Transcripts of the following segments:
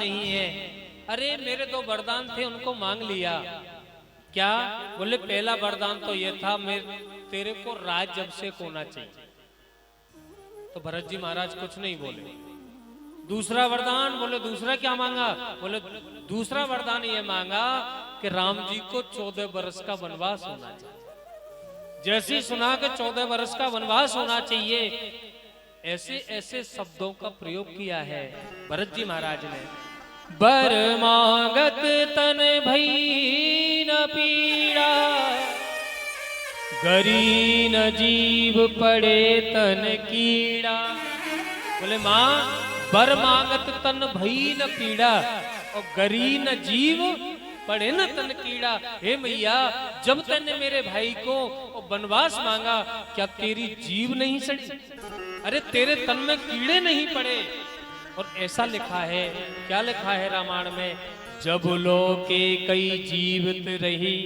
नहीं है। अरे मेरे 2 वरदान थे, उनको मांग लिया। क्या? बोले पहला वरदान तो ये था, तेरे को राज अभिषेक होना चाहिए। तो भरत जी महाराज कुछ नहीं बोले। दूसरा वरदान, बोले दूसरा क्या मांगा? बोले दूसरा वरदान ये मांगा कि राम जी को 14 वर्ष का वनवास होना चाहिए। जैसे ही सुना कि 14 वर्ष का वनवास होना चाहिए, ऐसे ऐसे शब्दों का प्रयोग किया है भरत जी महाराज ने। बर मांगत तन भई न पीड़ा, गरी न जीव पड़े तन कीड़ा। बोले मां, बर मांगत तन भई न पीड़ा और गरी न जीव पड़े न तन कीड़ा। हे मैया, जब तने मेरे भाई को वनवास मांगा, क्या तेरी जीव नहीं सड़ी? अरे तेरे तन में कीड़े नहीं पड़े? और ऐसा लिखा है, क्या लिखा है रामायण में? जब लोके कई जीवित रही,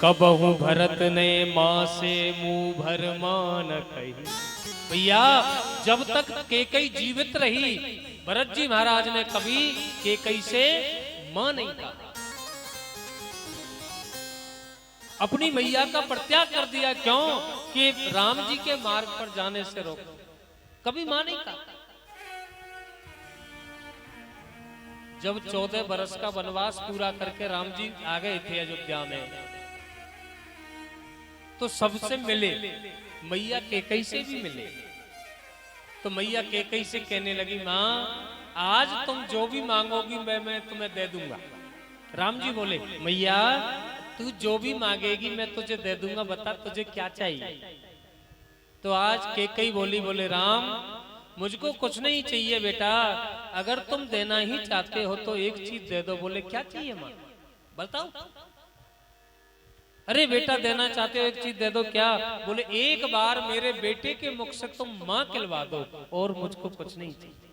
कबहु भरत ने मां से मुंह भर मान कही। भैया, जब तक केकई जीवित रही, भरत जी महाराज ने कभी केकई से मां नहीं कहा। अपनी मैया का परित्याग कर दिया। क्यों? कि राम जी के मार्ग पर जाने से रोक। कभी मां नहीं कहा। जब 14 वर्ष का वनवास पूरा करके राम जी आ गए थे अयोध्या में, तो सबसे मिले, मैया केकई से भी मिले। तो मैया केकई से कहने लगी, मां आज तुम जो भी मांगोगी मैं तुम्हें दे दूंगा। राम जी बोले, मैया तू जो भी मांगेगी मैं तुझे दे दूंगा, बता तुझे क्या चाहिए? तो आज केकई बोली, बोले राम मुझको कुछ नहीं चाहिए बेटा, अगर तुम देना ही चाहते हो तो एक चीज दे दो। बोले क्या चाहिए मां, बताओ। अरे बेटा देना चाहते हो एक चीज दे दो। क्या? बोले एक बार मेरे बेटे के मुख से तुम मां कहलवा दो, और मुझको कुछ नहीं चाहिए।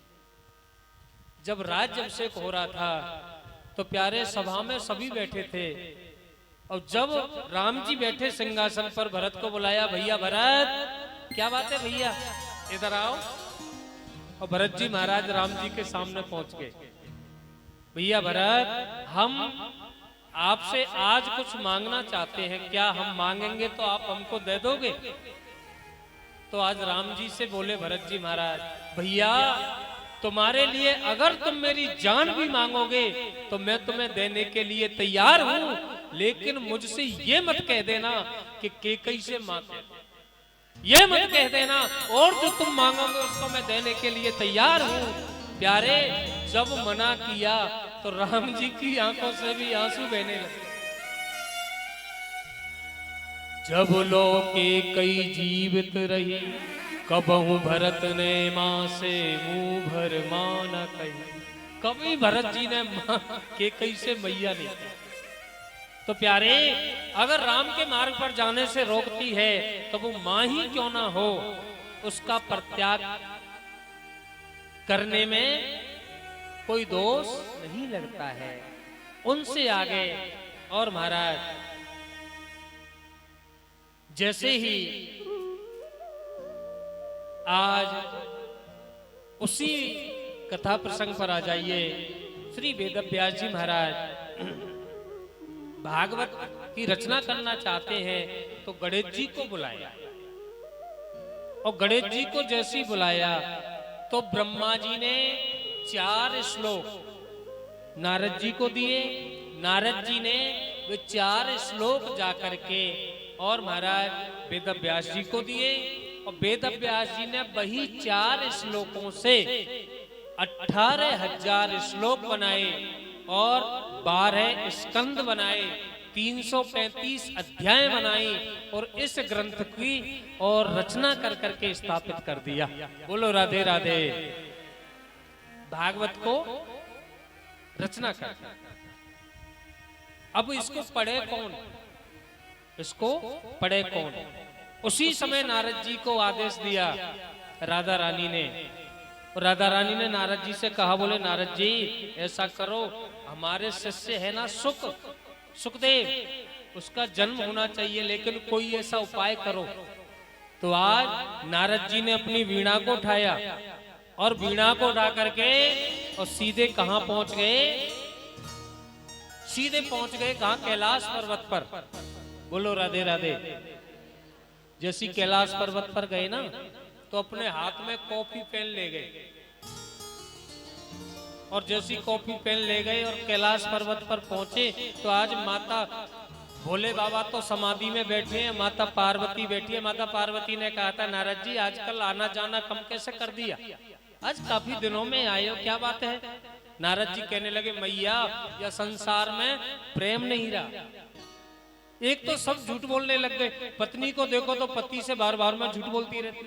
जब राज्य अभिषेक हो रहा था तो प्यारे सभा में सभी बैठे थे, और जब राम जी बैठे सिंहासन पर, भरत को बुलाया, भैया भरत क्या बात है भैया, इधर आओ। और भरत जी महाराज राम जी के सामने पहुंच गए। भैया भरत, हम आपसे आज कुछ मांगना चाहते हैं, क्या हम मांगेंगे तो आप हमको दे दोगे? तो आज राम जी से बोले भरत जी महाराज, भैया तुम्हारे लिए अगर तुम मेरी जान भी मांगोगे तो मैं तुम्हें देने के लिए तैयार हूं, लेकिन मुझसे ये मत कह देना कि केकई से मांगे, ये मत कह देना, और जो तुम मांगोगे उसको मैं देने के लिए तैयार हूं। प्यारे, जब मना किया तो राम जी की आंखों से भी आंसू बहने लगे। जब लोके कई जीवित रही, कबहु भरत ने मां से मुंह भर माना कही। कभी भरत जी ने मां केकई से मैया नहीं कही। तो प्यारे, अगर राम के मार्ग पर जाने से रोकती है तो वो मां ही क्यों ना हो, उसका परित्याग करने में कोई दोष नहीं लगता है। उनसे आगे और महाराज, जैसे ही आज उसी कथा प्रसंग पर आ जाइए, श्री वेदव्यास जी महाराज भागवत की रचना करना चाहते हैं तो गणेश जी को बुलाया, और गणेश जी को जैसे ही बुलाया तो ब्रह्मा जी ने 4 श्लोक नारद जी को दिए। नारद जी ने वे 4 श्लोक जाकर के और महाराज वेदव्यास जी को दिए, और वेदव्यास जी ने वही 4 श्लोकों से 18,000 श्लोक बनाए और 12 स्कंद बनाए, 335 अध्याय बनाई, और इस ग्रंथ की और रचना कर करके स्थापित कर दिया। बोलो राधे राधे। भागवत को रचना कर। अब इसको पढ़े कौन? इसको पढ़े कौन? उसी समय नारद जी को आदेश दिया राधा रानी ने। राधा रानी ने नारद जी से कहा, बोले नारद जी ऐसा करो, हमारे शिष्य है ना सुखदेव, उसका जन्म होना चाहिए, लेकिन कोई ऐसा उपाय करो। तो आज नारद जी ने अपनी वीणा को उठाया और वीणा को उठा करके और सीधे कहां पहुंच गए? सीधे पहुंच गए कहां? कैलाश पर्वत पर। बोलो राधे राधे। जैसी कैलाश पर्वत पर गए ना, तो अपने हाथ में कॉपी पेन ले गए, और जैसी कॉपी पेन ले गए और कैलाश पर्वत पर पहुंचे, तो आज माता भोले बाबा तो समाधि में बैठे हैं, माता पार्वती बैठी है। माता पार्वती ने कहा था, नारद जी आजकल आना जाना कम कैसे कर दिया, आज काफी दिनों में आए हो, क्या बात है? नारद जी कहने लगे, मैया या संसार में प्रेम नहीं रहा। एक तो सब झूठ बोलने लग गए। पत्नी को देखो तो पति से बार बार में झूठ बोलती रहती,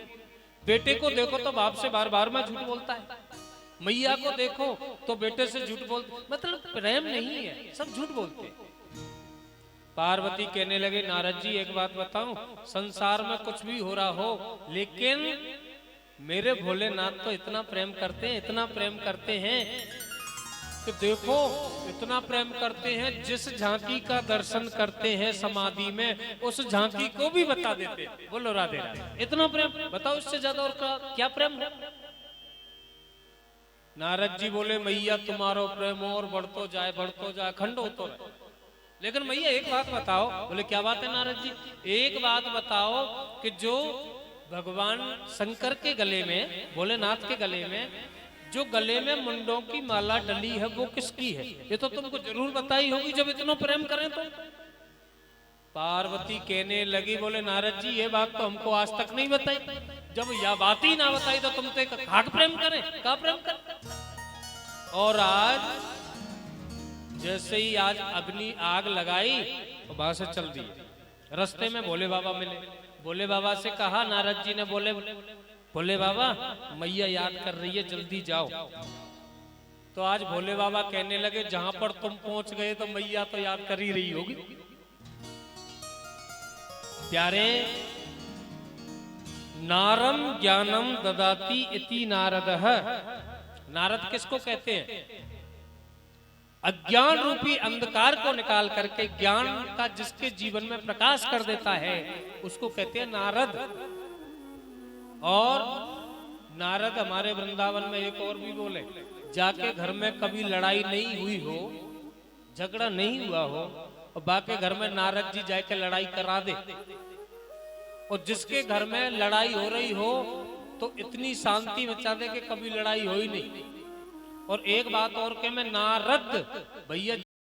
बेटे को देखो तो बाप से बार बार में झूठ बोलता है, मैया को देखो तो बेटे से झूठ बोल, मतलब प्रेम नहीं है, सब झूठ बोलते। पार्वती कहने लगे, नारद जी एक बात बताऊं, संसार में कुछ भी हो रहा हो, लेकिन मेरे भोलेनाथ तो इतना प्रेम करते हैं, इतना प्रेम करते हैं कि देखो, इतना प्रेम करते हैं, जिस झांकी का दर्शन करते हैं समाधि में, उस झांकी को भी बता देते हैं। बोलो राधे राधे। इतना प्रेम, बताओ इससे ज्यादा और क्या प्रेम है? नारद जी बोले, मैया तुम्हारो प्रेम और बढ़तो जाए, बढ़तो जाए, खंड होतो रहे। लेकिन मैया एक बात बताओ। बोले क्या बात है नारद जी? एक बात बताओ कि जो भगवान शंकर के गले में, भोलेनाथ के गले में जो गले में मुंडों की माला डली है, वो किसकी है? ये तो तुमको जरूर बताई होगी, जब इतना प्रेम करें तो। पार्वती कहने लगी, बोले नारद जी ये बात तो हमको आज तक नहीं बताई, जब यह बात ही ना बताई तो तुम तो खाक प्रेम करें, का प्रेम करें? और आज जैसे ही आज अग्नि आग लगाई तो वहां से चल दी। रास्ते में भोले बाबा मिले, भोले बाबा से कहा, नारद जी ने बोले, भोले बाबा मैया याद कर रही है, जल्दी जाओ। तो आज भोले बाबा कहने लगे, जहां पर तुम पहुंच गए तो मैया तो याद कर ही रही होगी। प्यारे, नारम ज्ञानम ददाति इति नारदः। नारद किसको कहते हैं? अज्ञान रूपी अंधकार को निकाल करके ज्ञान का जिसके जीवन में प्रकाश कर देता है, उसको कहते हैं नारद। और नारद हमारे वृंदावन में एक और भी बोले, जाके घर में कभी लड़ाई नहीं हुई हो, झगड़ा नहीं हुआ हो, और बाकी घर में नारद जी जाके लड़ाई करा दे, और जिसके घर में लड़ाई हो रही हो तो इतनी शांति मचा दे कि कभी लड़ाई हो ही नहीं। और एक बात और के, मैं नारद भैया